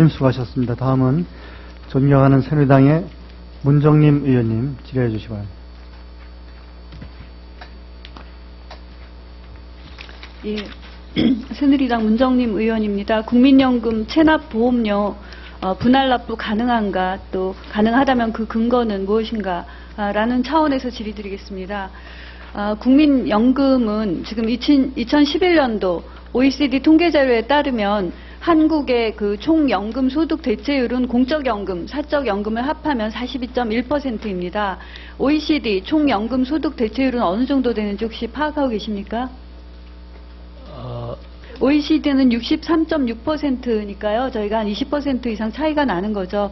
수고하셨습니다. 다음은 존경하는 새누리당의 문정림 의원님 질의해 주시기 바랍니다. 예, 새누리당 문정림 의원입니다. 국민연금 체납보험료 분할 납부 가능한가, 또 가능하다면 그 근거는 무엇인가 라는 차원에서 질의드리겠습니다. 국민연금은 지금 2011년도 OECD 통계자료에 따르면 한국의 그 총연금 소득 대체율은 공적연금, 사적연금을 합하면 42.1%입니다. OECD 총연금 소득 대체율은 어느 정도 되는지 혹시 파악하고 계십니까? OECD는 63.6%니까요. 저희가 한 20% 이상 차이가 나는 거죠.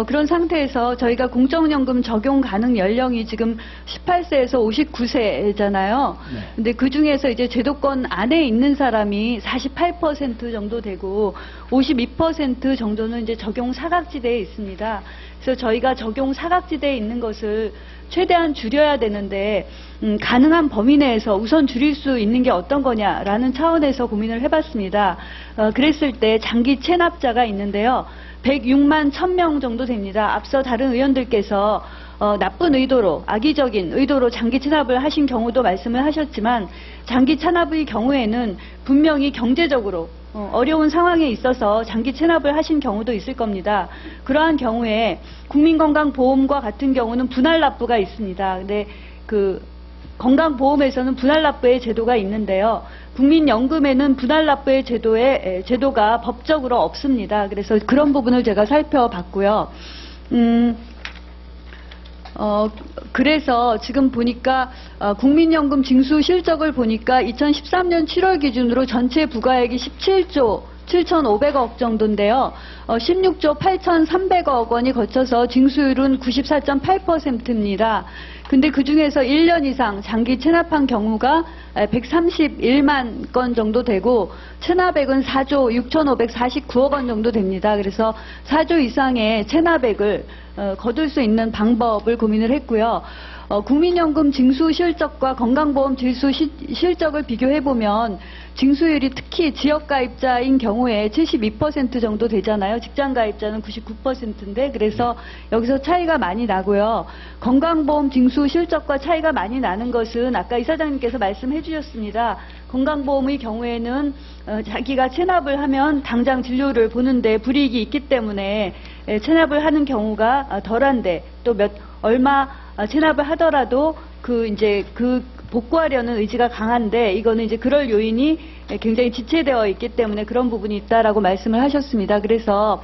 그런 상태에서 저희가 공적연금 적용 가능 연령이 지금 18세에서 59세잖아요. 네. 근데 그 중에서 이제 제도권 안에 있는 사람이 48% 정도 되고 52% 정도는 이제 적용 사각지대에 있습니다. 그래서 저희가 적용 사각지대에 있는 것을 최대한 줄여야 되는데 가능한 범위 내에서 우선 줄일 수 있는 게 어떤 거냐라는 차원에서 고민을 해봤습니다. 그랬을 때 장기 체납자가 있는데요. 106만 1000명 정도 됩니다. 앞서 다른 의원들께서 나쁜 의도로, 악의적인 의도로 장기 체납을 하신 경우도 말씀을 하셨지만 장기 체납의 경우에는 분명히 경제적으로 어려운 상황에 있어서 장기 체납을 하신 경우도 있을 겁니다. 그러한 경우에 국민건강보험과 같은 경우는 분할 납부가 있습니다. 근데 그 건강보험에서는 분할 납부의 제도가 있는데요. 국민연금에는 분할 납부의 제도가 법적으로 없습니다. 그래서 그런 부분을 제가 살펴봤고요. 그래서 지금 보니까 국민연금 징수 실적을 보니까 2013년 7월 기준으로 전체 부가액이 17조 7,500억 정도인데요. 16조 8,300억 원이 거쳐서 징수율은 94.8%입니다. 근데 그 중에서 1년 이상 장기 체납한 경우가 131만 건 정도 되고 체납액은 4조 6,549억 원 정도 됩니다. 그래서 4조 이상의 체납액을 거둘 수 있는 방법을 고민을 했고요. 국민연금 징수 실적과 건강보험 징수 실적을 비교해보면 징수율이 특히 지역가입자인 경우에 72% 정도 되잖아요. 직장가입자는 99%인데 그래서 여기서 차이가 많이 나고요. 건강보험 징수 실적과 차이가 많이 나는 것은 아까 이사장님께서 말씀해 주셨습니다. 건강보험의 경우에는 자기가 체납을 하면 당장 진료를 보는데 불이익이 있기 때문에 체납을 하는 경우가 덜한데 또 얼마 체납을 하더라도 이제 복구하려는 의지가 강한데 이거는 이제 그럴 요인이 굉장히 지체되어 있기 때문에 그런 부분이 있다라고 말씀을 하셨습니다. 그래서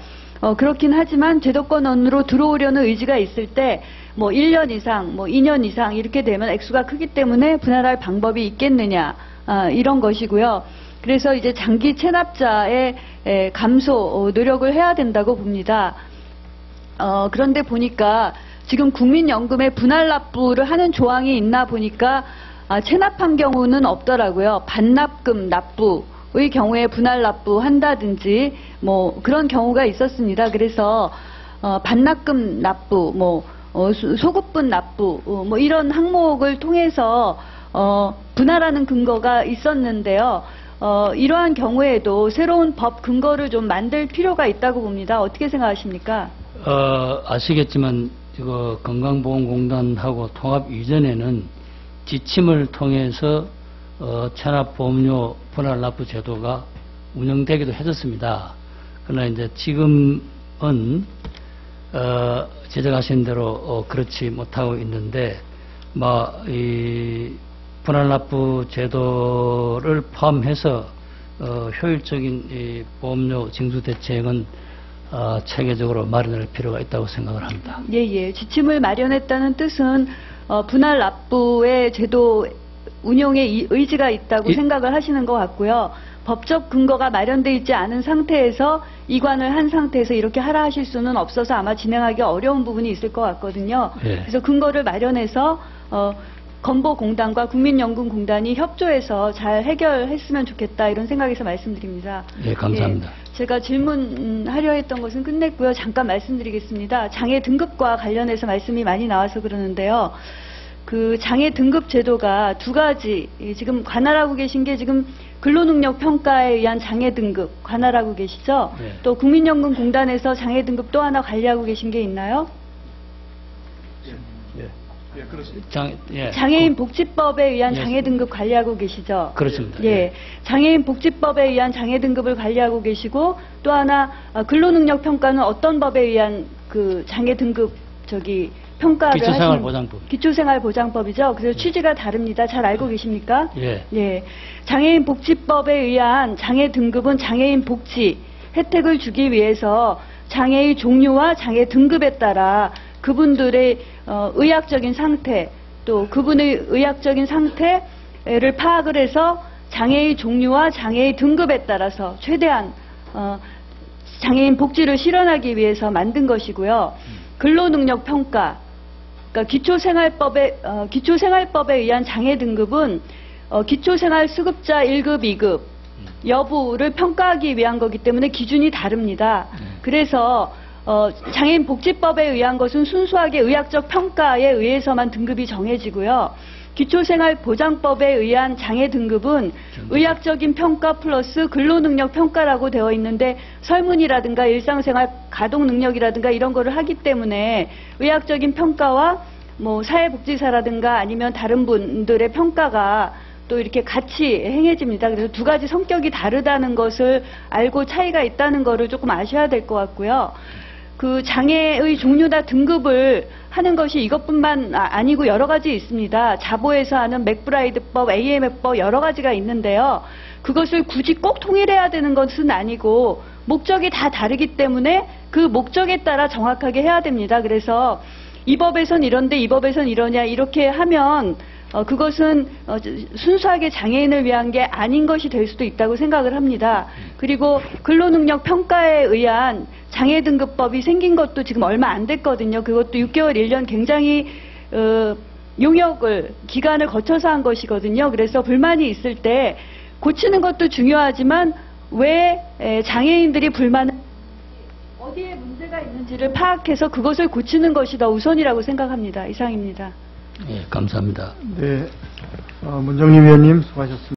그렇긴 하지만 제도권으로 들어오려는 의지가 있을 때 뭐 1년 이상, 뭐 2년 이상 이렇게 되면 액수가 크기 때문에 분할할 방법이 있겠느냐 이런 것이고요. 그래서 이제 장기 체납자의 감소 노력을 해야 된다고 봅니다. 그런데 보니까 지금 국민연금에 분할 납부를 하는 조항이 있나 보니까 체납한 경우는 없더라고요. 반납금 납부의 경우에 분할 납부한다든지 뭐 그런 경우가 있었습니다. 그래서 반납금 납부, 소급분 납부, 뭐 이런 항목을 통해서 분할하는 근거가 있었는데요. 이러한 경우에도 새로운 법 근거를 좀 만들 필요가 있다고 봅니다. 어떻게 생각하십니까? 아시겠지만 건강보험공단하고 통합 이전에는 지침을 통해서 체납보험료 분할 납부 제도가 운영되기도 했었습니다. 그러나 이제 지금은 지적하신 대로 그렇지 못하고 있는데 이 분할 납부 제도를 포함해서 효율적인 이 보험료 징수 대책은 체계적으로 마련할 필요가 있다고 생각을 합니다. 예. 지침을 마련했다는 뜻은 분할 납부의 제도 운용에 의지가 있다고 생각을 하시는 것 같고요. 법적 근거가 마련되어 있지 않은 상태에서 이관을 한 상태에서 이렇게 하라 하실 수는 없어서 아마 진행하기 어려운 부분이 있을 것 같거든요. 예. 그래서 근거를 마련해서 건보공단과 국민연금공단이 협조해서 잘 해결했으면 좋겠다 이런 생각에서 말씀드립니다. 네, 감사합니다. 예, 제가 질문하려 했던 것은 끝냈고요. 잠깐 말씀드리겠습니다. 장애 등급과 관련해서 말씀이 많이 나와서 그러는데요. 그 장애 등급 제도가 두 가지, 지금 관할하고 계신 게 지금 근로능력 평가에 의한 장애 등급 관할하고 계시죠? 네. 또 국민연금공단에서 장애 등급 또 하나 관리하고 계신 게 있나요? 예. 장애인 복지법에 의한 예. 장애 등급 관리하고 계시죠? 그렇습니다. 예. 장애인 복지법에 의한 장애 등급을 관리하고 계시고 또 하나 근로능력 평가는 어떤 법에 의한 그 장애 등급 평가를 기초생활보장법. 기초생활보장법이죠. 그래서 취지가 다릅니다. 잘 알고 계십니까? 예. 예. 장애인 복지법에 의한 장애 등급은 장애인 복지 혜택을 주기 위해서 장애의 종류와 장애 등급에 따라 그분들의 의학적인 상태 또 그분의 의학적인 상태를 파악을 해서 장애의 종류와 장애의 등급에 따라서 최대한 장애인 복지를 실현하기 위해서 만든 것이고요. 근로능력 평가, 그러니까 기초생활법에 의한 장애 등급은 기초생활수급자 1급, 2급 여부를 평가하기 위한 거기 때문에 기준이 다릅니다. 그래서 장애인 복지법에 의한 것은 순수하게 의학적 평가에 의해서만 등급이 정해지고요. 기초생활보장법에 의한 장애 등급은 의학적인 평가 플러스 근로능력 평가라고 되어 있는데 설문이라든가 일상생활 가동능력이라든가 이런 거를 하기 때문에 의학적인 평가와 뭐 사회복지사라든가 아니면 다른 분들의 평가가 또 이렇게 같이 행해집니다. 그래서 두 가지 성격이 다르다는 것을 알고 차이가 있다는 것을 조금 아셔야 될 것 같고요. 그 장애의 종류나 등급을 하는 것이 이것뿐만 아니고 여러 가지 있습니다. 자보에서 하는 맥브라이드법, AMF법 여러 가지가 있는데요. 그것을 굳이 꼭 통일해야 되는 것은 아니고 목적이 다 다르기 때문에 그 목적에 따라 정확하게 해야 됩니다. 그래서 이 법에선 이런데 이 법에선 이러냐 이렇게 하면 그것은 순수하게 장애인을 위한 게 아닌 것이 될 수도 있다고 생각을 합니다. 그리고 근로능력 평가에 의한 장애 등급법이 생긴 것도 지금 얼마 안 됐거든요. 그것도 6개월, 1년 굉장히 기간을 거쳐서 한 것이거든요. 그래서 불만이 있을 때 고치는 것도 중요하지만 왜 장애인들이 어디에 문제가 있는지를 파악해서 그것을 고치는 것이 더 우선이라고 생각합니다. 이상입니다. 예, 감사합니다. 네, 문정림 의원님 수고하셨습니다.